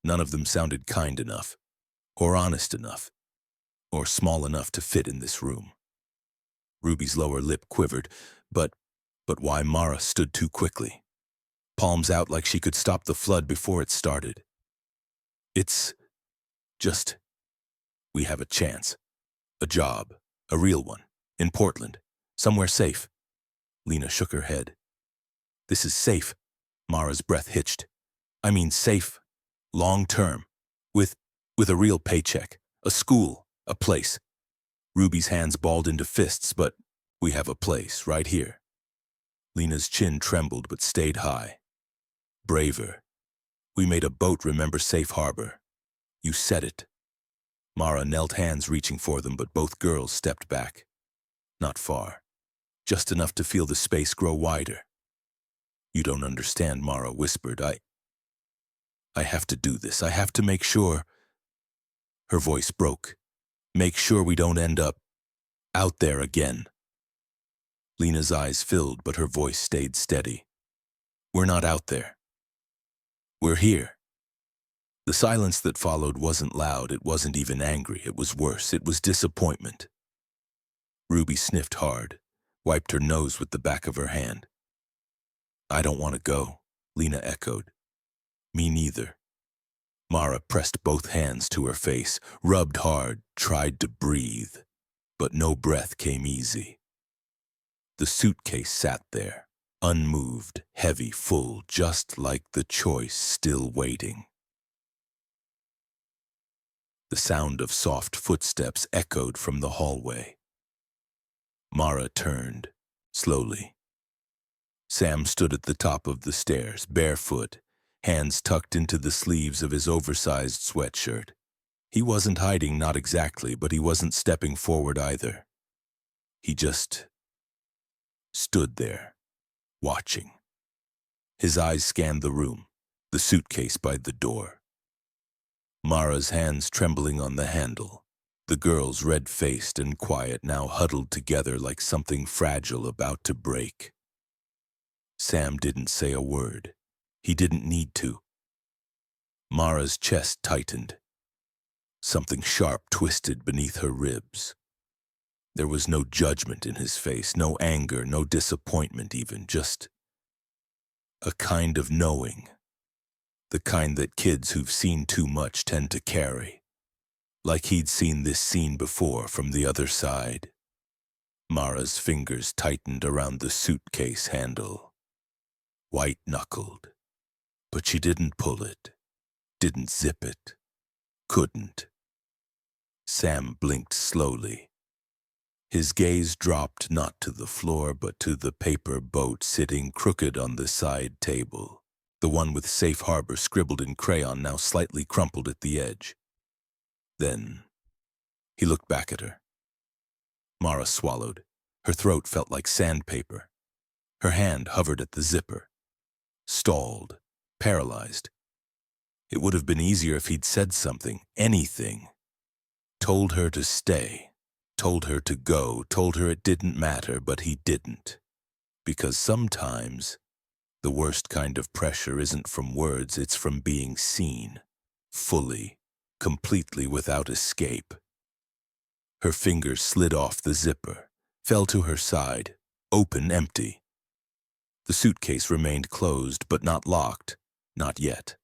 None of them sounded kind enough, or honest enough, or small enough to fit in this room. Ruby's lower lip quivered, but why? Mara stood too quickly. Palms out like she could stop the flood before it started. "It's just, we have a chance. A job, a real one, in Portland, somewhere safe." Lena shook her head. "This is safe." Mara's breath hitched. "I mean safe, long-term, with a real paycheck, a school, a place." Ruby's hands balled into fists, "But we have a place right here." Lena's chin trembled but stayed high. "Braver. We made a boat, remember, Safe Harbor. You said it." Mara knelt, hands reaching for them, but both girls stepped back. Not far. Just enough to feel the space grow wider. You don't understand, Mara whispered. I have to do this. I have to make sure. Her voice broke. Make sure we don't end up out there again. Lena's eyes filled, but her voice stayed steady. We're not out there. We're here. The silence that followed wasn't loud, it wasn't even angry, it was worse, it was disappointment. Ruby sniffed hard, wiped her nose with the back of her hand. I don't want to go, Lena echoed. Me neither. Mara pressed both hands to her face, rubbed hard, tried to breathe, but no breath came easy. The suitcase sat there, unmoved, heavy, full, just like the choice still waiting. The sound of soft footsteps echoed from the hallway. Mara turned, slowly. Sam stood at the top of the stairs, barefoot, hands tucked into the sleeves of his oversized sweatshirt. He wasn't hiding, not exactly, but he wasn't stepping forward either. He just stood there, watching. His eyes scanned the room, the suitcase by the door. Mara's hands trembling on the handle, the girls red-faced and quiet, now huddled together like something fragile about to break. Sam didn't say a word. He didn't need to. Mara's chest tightened. Something sharp twisted beneath her ribs. There was no judgment in his face, no anger, no disappointment even, just a kind of knowing. The kind that kids who've seen too much tend to carry. Like he'd seen this scene before from the other side. Mara's fingers tightened around the suitcase handle. White-knuckled. But she didn't pull it, didn't zip it, couldn't. Sam blinked slowly. His gaze dropped not to the floor but to the paper boat sitting crooked on the side table, the one with Safe Harbor scribbled in crayon, now slightly crumpled at the edge. Then he looked back at her. Mara swallowed. Her throat felt like sandpaper. Her hand hovered at the zipper. Stalled, paralyzed. It would have been easier if he'd said something, anything. Told her to stay, told her to go, told her it didn't matter, but he didn't. Because sometimes the worst kind of pressure isn't from words, it's from being seen, fully, completely without escape. Her fingers slid off the zipper, fell to her side, open, empty. The suitcase remained closed, but not locked, not yet.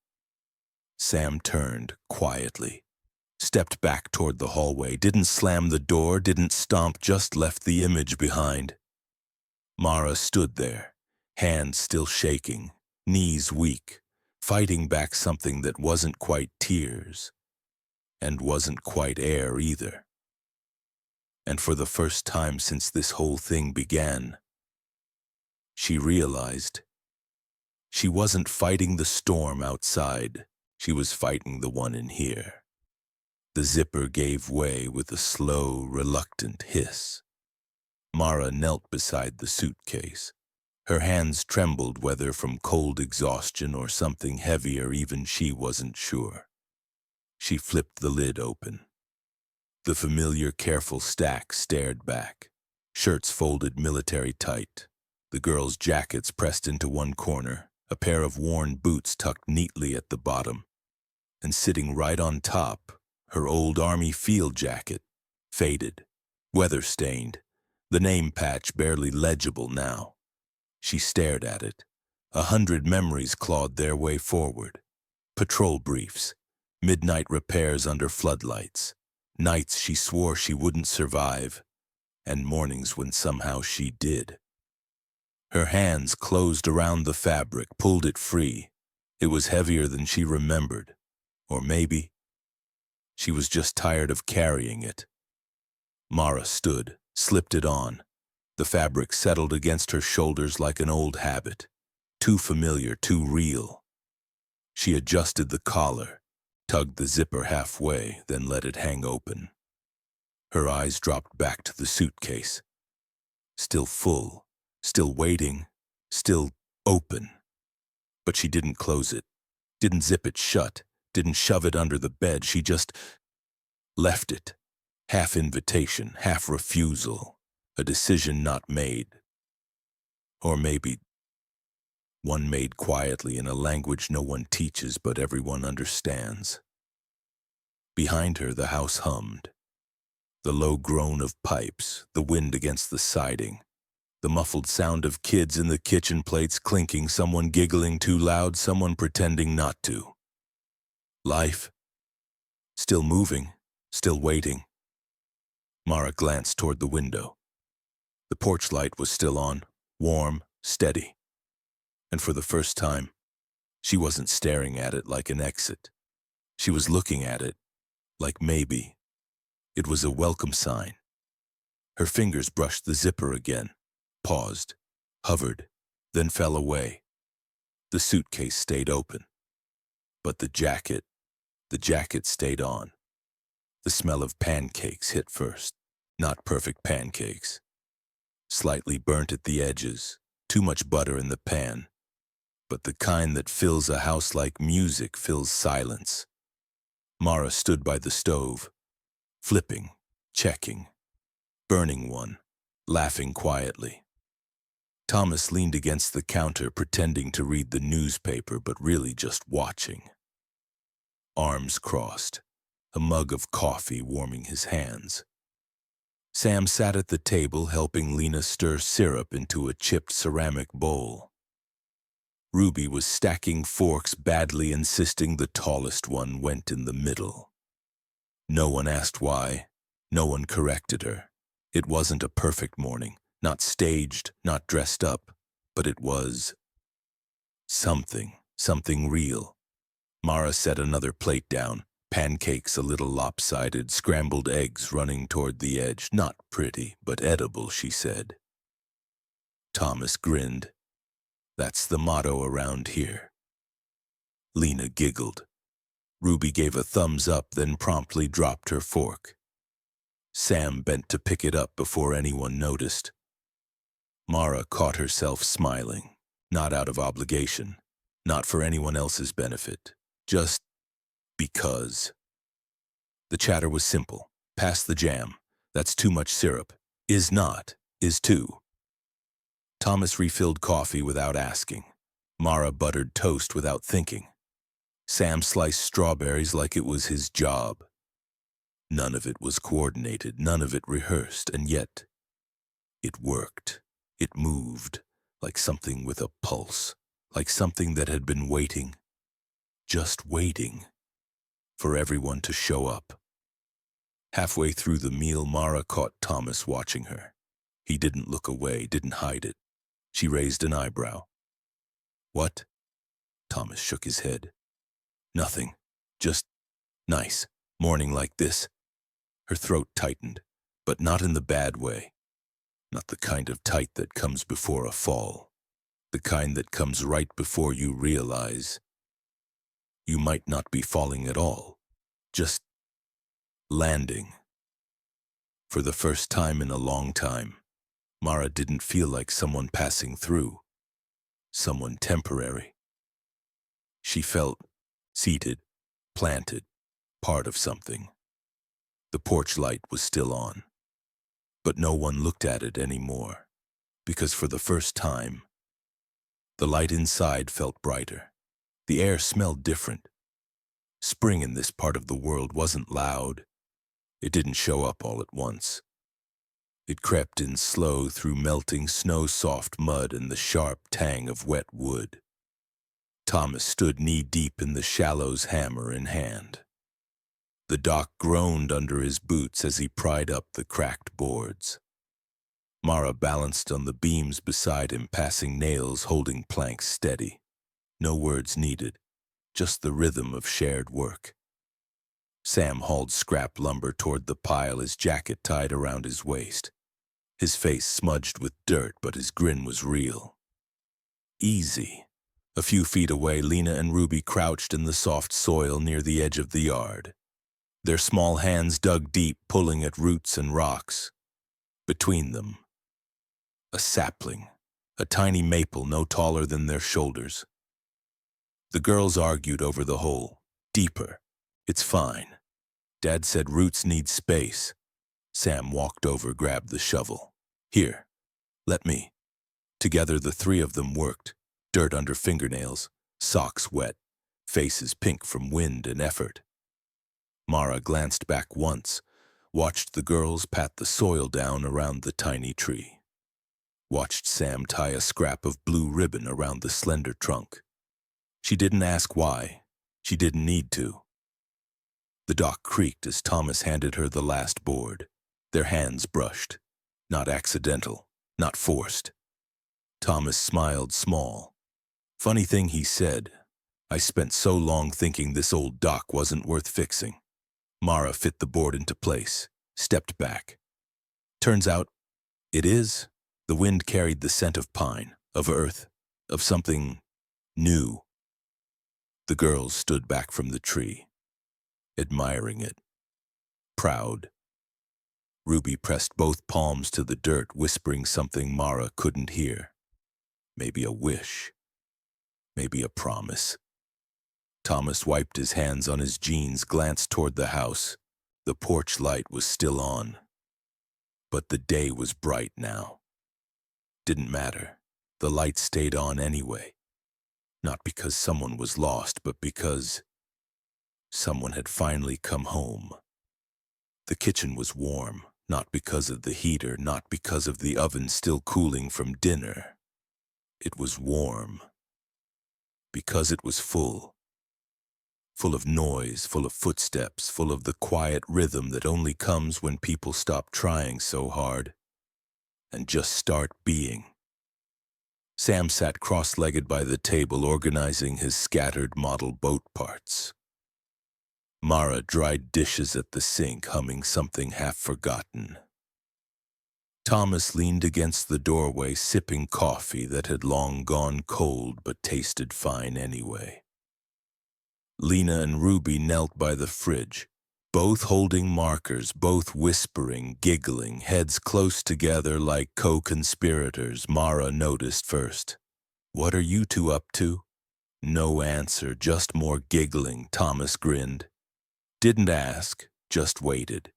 Sam turned quietly, stepped back toward the hallway, didn't slam the door, didn't stomp, just left the image behind. Mara stood there, hands still shaking, knees weak, fighting back something that wasn't quite tears, and wasn't quite air either. And for the first time since this whole thing began, she realized she wasn't fighting the storm outside, she was fighting the one in here. The zipper gave way with a slow, reluctant hiss. Mara knelt beside the suitcase. Her hands trembled, whether from cold exhaustion or something heavier, even she wasn't sure. She flipped the lid open. The familiar, careful stack stared back, shirts folded military tight, the girls' jackets pressed into one corner, a pair of worn boots tucked neatly at the bottom, and sitting right on top, her old Army field jacket, faded, weather-stained, the name patch barely legible now. She stared at it. 100 memories clawed their way forward. Patrol briefs, midnight repairs under floodlights, nights she swore she wouldn't survive, and mornings when somehow she did. Her hands closed around the fabric, pulled it free. It was heavier than she remembered. Or maybe she was just tired of carrying it. Mara stood, slipped it on. The fabric settled against her shoulders like an old habit, too familiar, too real. She adjusted the collar, tugged the zipper halfway, then let it hang open. Her eyes dropped back to the suitcase. Still full, still waiting, still Open. But she didn't close it, didn't zip it shut, didn't shove it under the bed. She just left it. Half invitation, half refusal. A decision not made. Or maybe one made quietly in a language no one teaches but everyone understands. Behind her, the house hummed. The low groan of pipes, the wind against the siding, the muffled sound of kids in the kitchen, plates clinking, someone giggling too loud, someone pretending not to. Life. Still moving, still waiting. Mara glanced toward the window. The porch light was still on, warm, steady. And for the first time, she wasn't staring at it like an exit. She was looking at it like maybe it was a welcome sign. Her fingers brushed the zipper again, paused, hovered, then fell away. The suitcase stayed open. But the jacket stayed on. The smell of pancakes hit first. Not perfect pancakes. Slightly burnt at the edges, too much butter in the pan. But the kind that fills a house like music fills silence. Mara stood by the stove, flipping, checking, burning one, laughing quietly. Thomas leaned against the counter, pretending to read the newspaper, but really just watching. Arms crossed, a mug of coffee warming his hands. Sam sat at the table, helping Lena stir syrup into a chipped ceramic bowl. Ruby was stacking forks badly, insisting the tallest one went in the middle. No one asked why. No one corrected her. It wasn't a perfect morning, not staged, not dressed up, but it was something real. Mara set another plate down, pancakes a little lopsided, scrambled eggs running toward the edge. Not pretty, but edible, she said. Thomas grinned. That's the motto around here. Lena giggled. Ruby gave a thumbs up, then promptly dropped her fork. Sam bent to pick it up before anyone noticed. Mara caught herself smiling, not out of obligation, not for anyone else's benefit, just because. The chatter was simple. Pass the jam. That's too much syrup. Is not. Is too. Thomas refilled coffee without asking. Mara buttered toast without thinking. Sam sliced strawberries like it was his job. None of it was coordinated, none of it rehearsed, and yet it worked. It moved, like something with a pulse, like something that had been waiting, just waiting, for everyone to show up. Halfway through the meal, Mara caught Thomas watching her. He didn't look away, didn't hide it. She raised an eyebrow. What? Thomas shook his head. Nothing. Just nice. Morning like this. Her throat tightened, but not in the bad way. Not the kind of tight that comes before a fall. The kind that comes right before you realize you might not be falling at all. Just landing. For the first time in a long time, Mara didn't feel like someone passing through. Someone temporary. She felt seated, planted, part of something. The porch light was still on, but no one looked at it anymore, because for the first time, the light inside felt brighter. The air smelled different. Spring in this part of the world wasn't loud. It didn't show up all at once. It crept in slow through melting snow-soft mud and the sharp tang of wet wood. Thomas stood knee-deep in the shallows, hammer in hand. The dock groaned under his boots as he pried up the cracked boards. Mara balanced on the beams beside him, passing nails, holding planks steady. No words needed, just the rhythm of shared work. Sam hauled scrap lumber toward the pile, his jacket tied around his waist. His face smudged with dirt, but his grin was real. Easy. A few feet away, Lena and Ruby crouched in the soft soil near the edge of the yard. Their small hands dug deep, pulling at roots and rocks. Between them, a sapling, a tiny maple no taller than their shoulders. The girls argued over the hole. Deeper. It's fine. Dad said roots need space. Sam walked over, grabbed the shovel. Here, let me. Together the three of them worked, dirt under fingernails, socks wet, faces pink from wind and effort. Mara glanced back once, watched the girls pat the soil down around the tiny tree. Watched Sam tie a scrap of blue ribbon around the slender trunk. She didn't ask why. She didn't need to. The dock creaked as Thomas handed her the last board. Their hands brushed. Not accidental, not forced. Thomas smiled small. Funny thing he said, I spent so long thinking this old dock wasn't worth fixing. Mara fit the board into place, stepped back. Turns out, it is. The wind carried the scent of pine, of earth, of something new. The girls stood back from the tree, admiring it, proud. Ruby pressed both palms to the dirt, whispering something Mara couldn't hear. Maybe a wish. Maybe a promise. Thomas wiped his hands on his jeans, glanced toward the house. The porch light was still on. But the day was bright now. Didn't matter. The light stayed on anyway. Not because someone was lost, but because someone had finally come home. The kitchen was warm, not because of the heater, not because of the oven still cooling from dinner. It was warm because it was full. Full of noise, full of footsteps, full of the quiet rhythm that only comes when people stop trying so hard and just start being. Sam sat cross-legged by the table, organizing his scattered model boat parts. Mara dried dishes at the sink, humming something half-forgotten. Thomas leaned against the doorway, sipping coffee that had long gone cold but tasted fine anyway. Lena and Ruby knelt by the fridge, both holding markers, both whispering, giggling, heads close together like co-conspirators. Mara noticed first. "What are you two up to?" No answer, just more giggling. Thomas grinned. Didn't ask, just waited.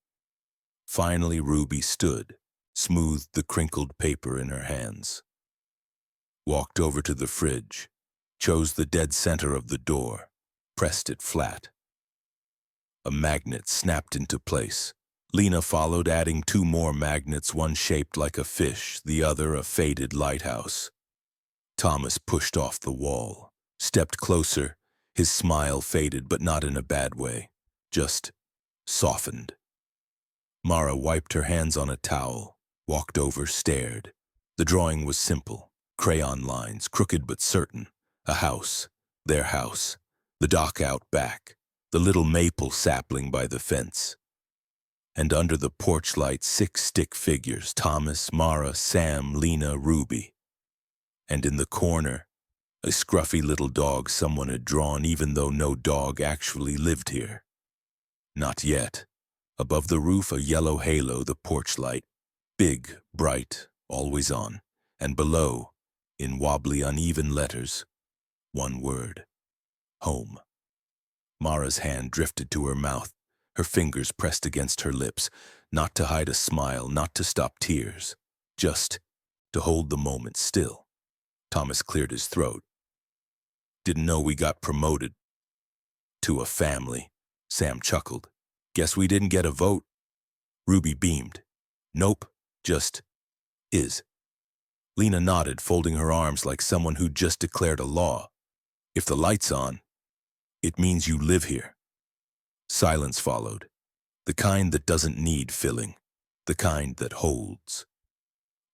Finally Ruby stood, smoothed the crinkled paper in her hands. Walked over to the fridge, chose the dead center of the door, pressed it flat. A magnet snapped into place. Lena followed, adding two more magnets, one shaped like a fish, the other a faded lighthouse. Thomas pushed off the wall, stepped closer. His smile faded, but not in a bad way, just softened. Mara wiped her hands on a towel, walked over, stared. The drawing was simple, crayon lines, crooked but certain. A house, their house. The dock out back, the little maple sapling by the fence. And under the porch light, 6 stick figures, Thomas, Mara, Sam, Lena, Ruby. And in the corner, a scruffy little dog someone had drawn, even though no dog actually lived here. Not yet. Above the roof, a yellow halo, the porch light. Big, bright, always on. And below, in wobbly, uneven letters, one word. Home. Mara's hand drifted to her mouth, her fingers pressed against her lips, not to hide a smile, not to stop tears, just to hold the moment still. Thomas cleared his throat. Didn't know we got promoted to a family. Sam chuckled. Guess we didn't get a vote. Ruby beamed. Nope, just is. Lena nodded, folding her arms like someone who'd just declared a law. If the light's on, it means you live here. Silence followed, the kind that doesn't need filling, the kind that holds.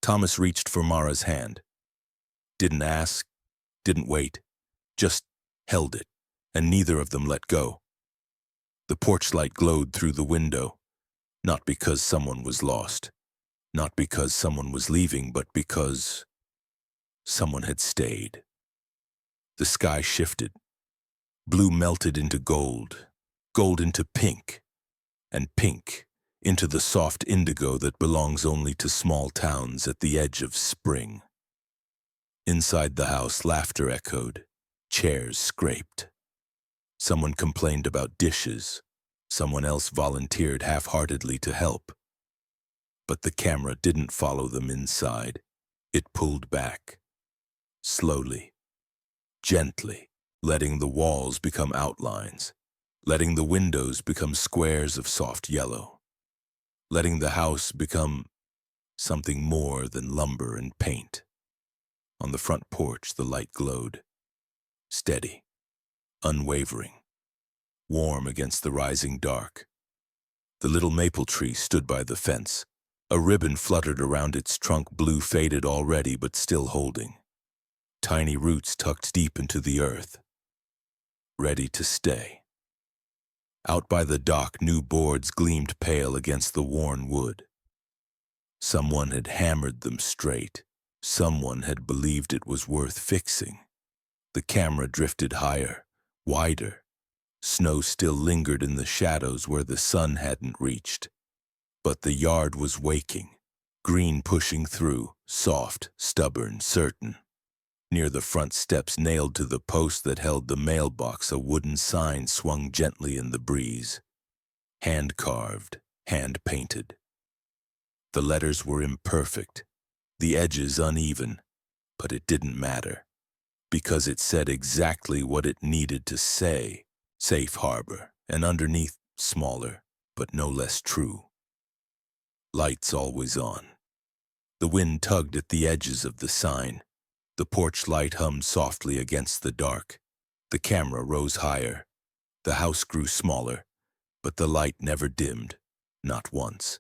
Thomas reached for Mara's hand. Didn't ask, didn't wait, just held it, and neither of them let go. The porch light glowed through the window, not because someone was lost, not because someone was leaving, but because someone had stayed. The sky shifted. Blue melted into gold, gold into pink, and pink into the soft indigo that belongs only to small towns at the edge of spring. Inside the house, laughter echoed. Chairs scraped. Someone complained about dishes. Someone else volunteered half-heartedly to help. But the camera didn't follow them inside. It pulled back. Slowly. Gently. Letting the walls become outlines. Letting the windows become squares of soft yellow. Letting the house become something more than lumber and paint. On the front porch, the light glowed. Steady. Unwavering. Warm against the rising dark. The little maple tree stood by the fence. A ribbon fluttered around its trunk, blue faded already but still holding. Tiny roots tucked deep into the earth. Ready to stay. Out by the dock, new boards gleamed pale against the worn wood. Someone had hammered them straight. Someone had believed it was worth fixing. The camera drifted higher, wider. Snow still lingered in the shadows where the sun hadn't reached. But the yard was waking, green pushing through, soft, stubborn, certain. Near the front steps, nailed to the post that held the mailbox, a wooden sign swung gently in the breeze. Hand-carved, hand-painted. The letters were imperfect, the edges uneven, but it didn't matter, because it said exactly what it needed to say. Safe harbor, and underneath, smaller, but no less true. Lights always on. The wind tugged at the edges of the sign. The porch light hummed softly against the dark. The camera rose higher. The house grew smaller, but the light never dimmed, not once.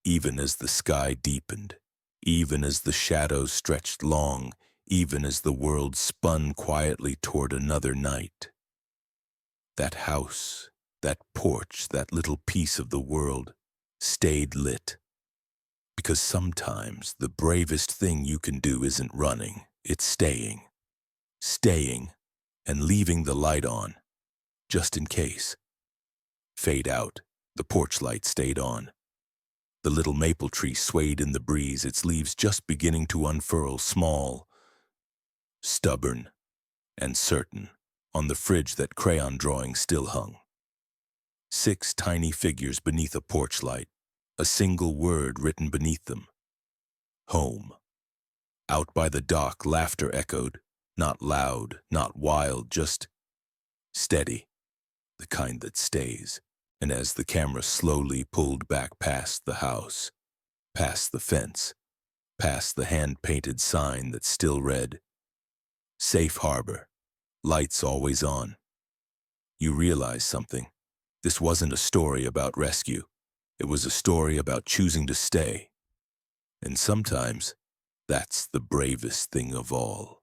Even as the sky deepened, even as the shadows stretched long, even as the world spun quietly toward another night. That house, that porch, that little piece of the world stayed lit. Because sometimes the bravest thing you can do isn't running, it's staying. Staying and leaving the light on, just in case. Fade out, the porch light stayed on. The little maple tree swayed in the breeze, its leaves just beginning to unfurl, small, stubborn, and certain. On the fridge, that crayon drawing still hung. 6 tiny figures beneath a porch light, a single word written beneath them. Home. Out by the dock, laughter echoed, not loud, not wild, just steady, the kind that stays. And as the camera slowly pulled back past the house, past the fence, past the hand-painted sign that still read, Safe Harbor, lights always on, you realize something. This wasn't a story about rescue. It was a story about choosing to stay. And sometimes, that's the bravest thing of all.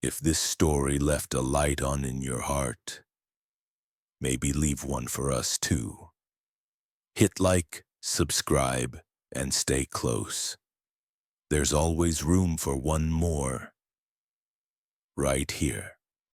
If this story left a light on in your heart, maybe leave one for us too. Hit like, subscribe, and stay close. There's always room for one more, right here.